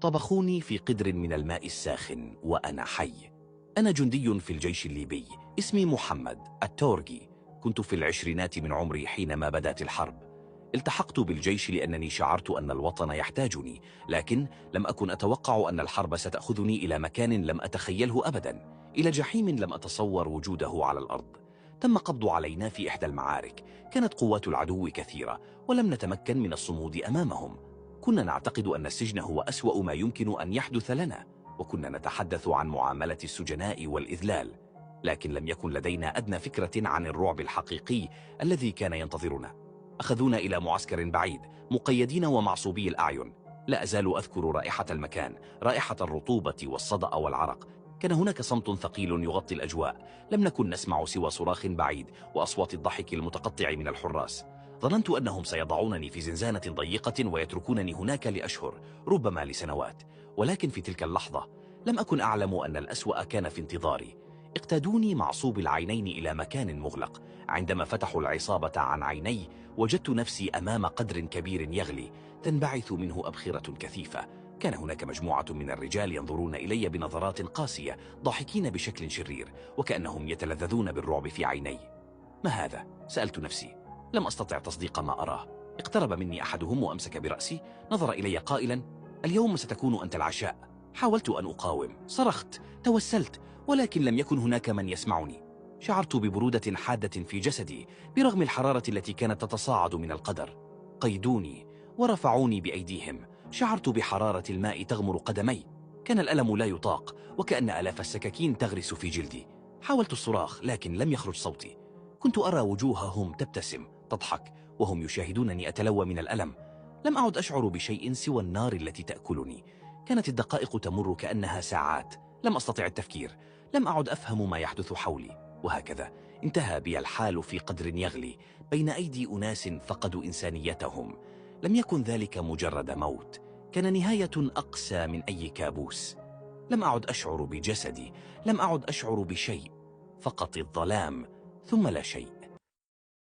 طبخوني في قدر من الماء الساخن وأنا حي. أنا جندي في الجيش الليبي، اسمي محمد التورقي. كنت في العشرينات من عمري حينما بدأت الحرب. التحقت بالجيش لأنني شعرت أن الوطن يحتاجني، لكن لم أكن أتوقع أن الحرب ستأخذني إلى مكان لم أتخيله أبدا، إلى جحيم لم أتصور وجوده على الأرض. تم قبض علينا في إحدى المعارك، كانت قوات العدو كثيرة ولم نتمكن من الصمود أمامهم. كنا نعتقد أن السجن هو أسوأ ما يمكن أن يحدث لنا، وكنا نتحدث عن معاملة السجناء والإذلال، لكن لم يكن لدينا أدنى فكرة عن الرعب الحقيقي الذي كان ينتظرنا. أخذونا إلى معسكر بعيد، مقيدين ومعصوبي الأعين. لا أزال أذكر رائحة المكان، رائحة الرطوبة والصدأ والعرق. كان هناك صمت ثقيل يغطي الأجواء، لم نكن نسمع سوى صراخ بعيد وأصوات الضحك المتقطع من الحراس. ظننت أنهم سيضعونني في زنزانة ضيقة ويتركونني هناك لأشهر، ربما لسنوات، ولكن في تلك اللحظة لم أكن أعلم أن الأسوأ كان في انتظاري. اقتادوني معصوب العينين إلى مكان مغلق. عندما فتحوا العصابة عن عيني وجدت نفسي أمام قدر كبير يغلي، تنبعث منه أبخرة كثيفة. كان هناك مجموعة من الرجال ينظرون إلي بنظرات قاسية، ضاحكين بشكل شرير وكأنهم يتلذذون بالرعب في عيني. ما هذا؟ سألت نفسي. لم أستطع تصديق ما أراه. اقترب مني أحدهم وأمسك برأسي، نظر إلي قائلا: اليوم ستكون أنت العشاء. حاولت أن أقاوم، صرخت، توسلت، ولكن لم يكن هناك من يسمعني. شعرت ببرودة حادة في جسدي برغم الحرارة التي كانت تتصاعد من القدر. قيدوني ورفعوني بأيديهم. شعرت بحرارة الماء تغمر قدمي. كان الألم لا يطاق، وكأن آلاف السكاكين تغرس في جلدي. حاولت الصراخ لكن لم يخرج صوتي. كنت أرى وجوههم تبتسم، تضحك، وهم يشاهدونني أتلوى من الألم. لم أعد أشعر بشيء سوى النار التي تأكلني. كانت الدقائق تمر كأنها ساعات. لم أستطع التفكير، لم أعد أفهم ما يحدث حولي. وهكذا انتهى بي الحال في قدر يغلي بين أيدي أناس فقدوا إنسانيتهم. لم يكن ذلك مجرد موت، كان نهاية أقسى من أي كابوس. لم أعد أشعر بجسدي، لم أعد أشعر بشيء، فقط الظلام ثم لا شيء.